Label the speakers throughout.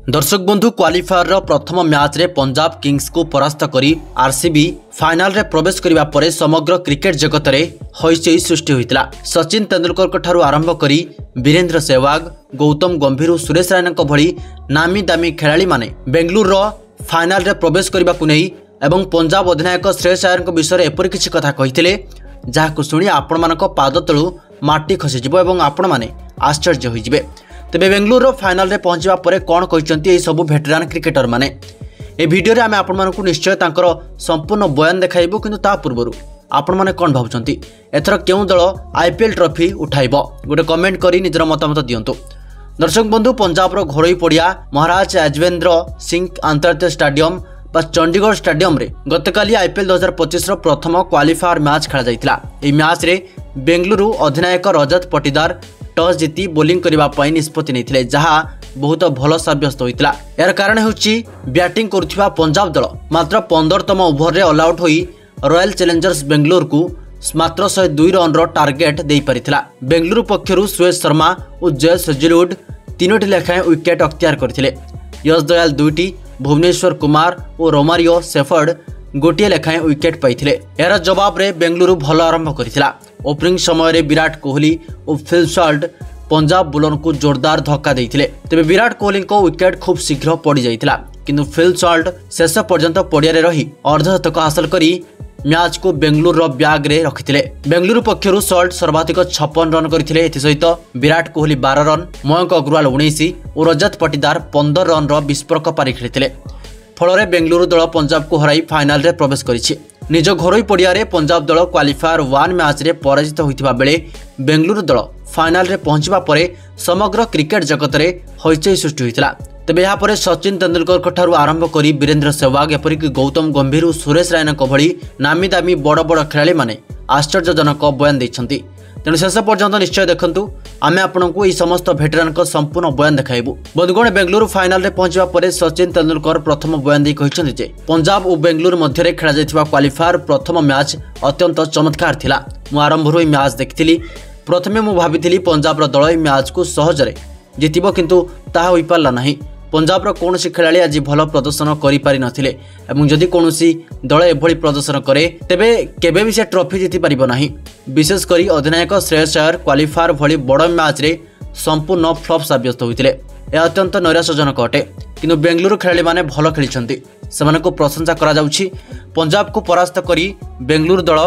Speaker 1: दर्शक बंधु क्वालिफायर प्रथम मैच रे पंजाब किंग्स को परास्त करी आरसीबी फाइनल रे प्रवेश करिबा परे समग्र क्रिकेट जगत रे हईचई सृष्टि होइतिला। सचिन तेंदुलकर ठारू आरंभ करी वीरेंद्र सहवाग, गौतम गंभीर और सुरेश रैना भली नामी दामी खेलाड़ी माने बेंगलुरु रो फाइनल रे प्रवेश करबा को नै एवं पंजाब अधिनायक श्रेयस अय्यर विषय एपरि किछि कथा कहिथिले जाहाको शुणी आपण मानक पाद तळु माटी खसी जिवो एवं आपण माने आश्चर्य होई जिवे। तेबे बेंगलुरु फाइनल रे पहुंचवा परे कोन कहिसंती ए सब वेटरान क्रिकेटर माने ए वीडियो रे आमे आपण मानकु निश्चय तांकर संपूर्ण बयान देखाइबो, किंतु ता पूर्वरु आपण माने कोन भाबुचंती एथर केउ दल आईपीएल ट्रॉफी उठाइबो गोटे कमेंट करी निजर मतामत दियंतु। दर्शक बंधु पंजाब रो घरोई पड़िया महाराज राजवेंद्र सिंह अंतर्राष्ट्रीय स्टेडियम बा चंडीगढ़ स्टेडियम रे गतकाली आईपीएल 2025 रो प्रथम क्वालिफायर मैच खेला जाइतिला। ए मैच रे बेंगलुरु अधिनायक रजत पटीदार टॉस जीति बोलिंग करने निष्पत्ति नहीं जहाँ बहुत भल सब्यस्त होता। यार कारण होची बैटिंग करुवा पंजाब दल मात्र 15तम ओभर रे ऑल आउट होई रॉयल चैलेंजर्स बेंगलुरु को मात्र 102 रन रो टार्गेट दे परिथिला। बेंगलुरु पक्षरु सुरेश शर्मा और जय सजिलुड 3टी लेखाएं विकेट अख्तियार करथिले। यश दयाल 2टी, भुवनेश्वर कुमार और रोमारियो सेफर्ड गोटे लेखाएं विकेट पाइथिले। यार जवाब रे बेंगलुरु भल आरंभ करथिला। ओपनिंग समय रे विराट कोहली और फिल सॉल्ट पंजाब बोलर को जोरदार धक्का देइथिले। तेबे विराट कोहली को विकेट खूब शीघ्र पड़ी जाइथिला, किंतु फिल सॉल्ट शेष पर्यंत पड़िया रे रही अर्धशतक हासिल करी मैच को बेंगलुरु रो ब्याग रे रखिथिले। बेंगलुरु पक्षरु सॉल्ट सर्वाधिक 56 रन करथिले। एथि सहित विराट कोहली 12 रन, मयंक अग्रवाल 19 और रजत पटीदार 15 रन रो विस्फोरक पारी खेलिथिले। फल बेंगलुरु दल पंजाब को हराई फाइनल रे प्रवेश करिछि। निज घरोई पड़िया रे पंजाब दल क्वालिफायर 1 मैच रे पराजित होइतिबा बेले बेंगलुरु दल फाइनल रे पहुंचबा परे समग्र क्रिकेट जगत रे हईचई सृष्टि होइतिला। तेबे यहाँ पर सचिन तेंदुलकर ठारू आरंभ करी वीरेंद्र सहवाग एपरिक गौतम गंभीर और सुरेश रैना भली नामी दामी बड़ बड़ खेलाड़ी माने आश्चर्यजनक बयान देइछंती। तेणु शेष पर्यंत निश्चय देखंतु, आमे आपनकु ई समस्त वेटरान को संपूर्ण बयान देखाइबु। बंधुगण बेंगलुरु फाइनल रे पहुंचवा परे सचिन तेंदुलकर प्रथम बयान दे कहिसंती जे पंजाब और बेंगलुरु मध्य रे खेला जायथिबा क्वालिफायर प्रथम मैच अत्यंत चमत्कार थिला। मु आरंभरु ई मैच देखथिली। प्रथमे मु भाबिथिली पंजाब रो दल ई मैच को सहज रे जितिबो, किंतु ताहा होई पारला नाही। पंजाब रो कोनोसी खेलाड़ी आज भल प्रदर्शन करि पारि नथिले एवं जदि कोनोसी दल एभली प्रदर्शन करे तेबे केबे भी से ट्रॉफी जीति पारिबो नाही। विशेष करी अधिनायक श्रेयस अय्यर क्वालिफायर भली बड़ मैच रे संपूर्ण फ्लॉप साब्यस्त होइतिले। यह अत्यंत नैराश्यजनक अटे, किंतु बेंगलुरु खेलाड़ी माने भल खेलिछंती, सेमानकु प्रशंसा करा जाउछि। पंजाब को परास्त करी बेंगलुरु दल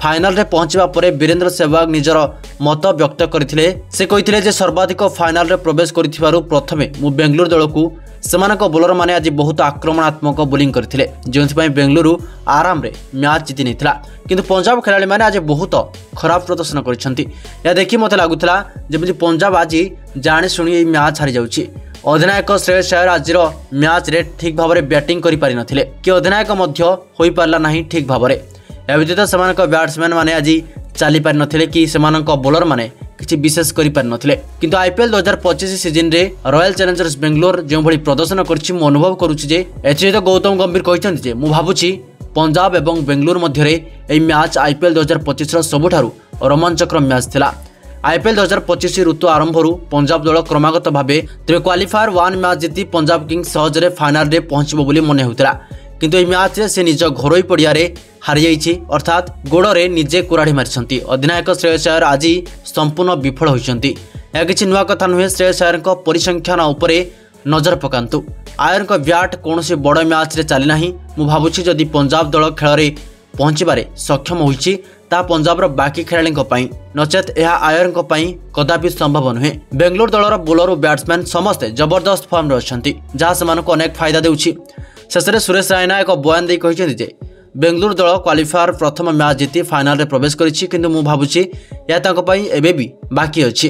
Speaker 1: फाइनल रे पहुंचवा परे वीरेंद्र सहवाग निजर मत व्यक्त करथिले। से कहिथिले जे सर्वाधिक फाइनल रे प्रवेश करिथिबारु प्रथमे मु बेंगलुरु दल को सेमानक बोलर माने आज बहुत आक्रमणात्मक बोलिंग करथिले, जेउथि बेंगलुरु आराम रे मैच जीति नैथिला। किंतु पंजाब खेलाड़ी माने आज बहुत खराब प्रदर्शन करिसंती। या देखि मते लागुथिला जेबि पंजाब आज जाने सुनी ए मैच हारि जाउछि। अधिनायक श्रेयस अय्यर आजिर मैच रे ठीक भाबरे बैटिंग करि पारि नथिले कि अधिनायक मध्य होई पारला नाही ठीक भाबरे। या व्यतीत सेमानक बैट्समैन माने आज चली पारि नथिले कि सेमानक बोलर माने किछि विशेष करि पारि नथिले। किंतु आईपीएल 2025 सीजन रे रॉयल चैलेंजर्स बेंगलुरु जो भली प्रदर्शन करछि मु अनुभव करूछि जे एथि तो गौतम गंभीर कहिसंती जे मु भाबुछि पंजाब एवं बेंगलुरु मध्य रे एई मैच आईपीएल 2025 रो सबुठारु रोमांचकर मैच थिला। आईपीएल 2025 ऋतु आरंभरु पंजाब दल क्रमागत भाबे तेबे क्वालिफायर 1 मैच जीति पंजाब किंग्स सहज रे फाइनल रे पहुंचबो बोली मने होतला। किंतु एई मैच रे से निज घरोई पड़िया रे हारि जाइछि, अर्थात गोड़े निजे कुराढ़ी मारिछंती। अधिनायक श्रेयस अय्यर आज संपूर्ण विफल होइछंती। या किछि नुआ कथा नुहे। श्रेयस अय्यर को परिसंख्यान उपरे नजर पकांतु। अय्यर को बैट कोनोसी बड़ मैच रे चली नाही। मु भाबुछि जदि पंजाब दल खेल रे पहुंचबारे सक्षम होइछि ता पंजाब रो बाकी खेलाड़ी पई, नचेत यह अय्यर को पई कदापि संभव नुहे। बेंगलुरु दलर बोलर और बैट्समैन समस्ते जबरदस्त फॉर्म रे अछंती, जहां सेमानक अनेक फायदा देउछि। शेषरे सुरेश रैना एक बयान दे कहिसंती जे बेंगलुरु दल क्वालिफायर प्रथम मैच जीति फाइनल रे प्रवेश करिछि, किंतु मु भाबुछि या ताको पई एबे भी बाकी अछि।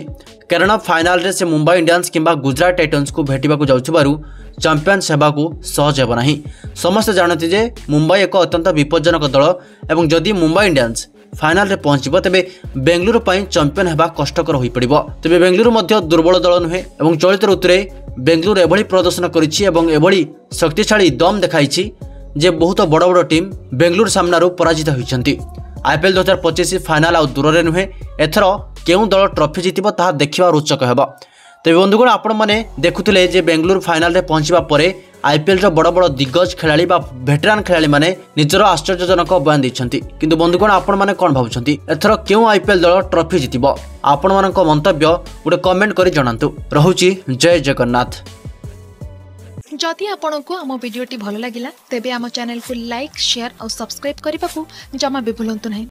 Speaker 1: कारण फाइनल रे से मुंबई इंडियंस किंबा गुजरात टाइटन्स को भेटिबा को जाउछबारु चैंपियन सेवा को सहज हेब नाही। समस्त जानती जे मुंबई एक अत्यंत विपज्जनक दल एवं जदि मुंबई इंडियंस फाइनल रे पहुंचबो तेबे बेंगलुरु पई चैंपियन हेबा कष्टकर होई पड़िबो। तेबे बेंगलुरु मध्य दुर्बल दल नुहे एवं चलित ऋतु रे बेंगलुरु एभली प्रदर्शन करिछि एवं एभली शक्तिशाली दम देखाइछि जे बहुत बड़ बड़ टीम बेंगलुरु सामनारू पराजित होइछंती। आईपीएल 2025 फाइनल आउ दूर नुहे। एथर केउं दल ट्रॉफी जितिबो ताहा देखिबा रोचक हेबो। तेज बंधुगण आपण मैंने देखुले जे बेंगलुरु फाइनाल रे पहुंचवा परे आईपीएल रो बड़ बड़ दिग्गज खिलाड़ी बा भेटरान खिलाड़ी माने निजर आश्चर्यजनक बयान दैछंती। किंतु बंधुगण आपण माने कोन भाबुछंती एथर केउ आईपीएल दल ट्रॉफी जितिबो? आपण मानक मंतव्य गोटे कमेंट करी जणांतु। रहुची जय जगन्नाथ।
Speaker 2: जदि आपंक आम भिडी भल लगा तेब आम चैनल को लाइक शेयर और सब्सक्राइब करने को जमा भी भूलु नहीं।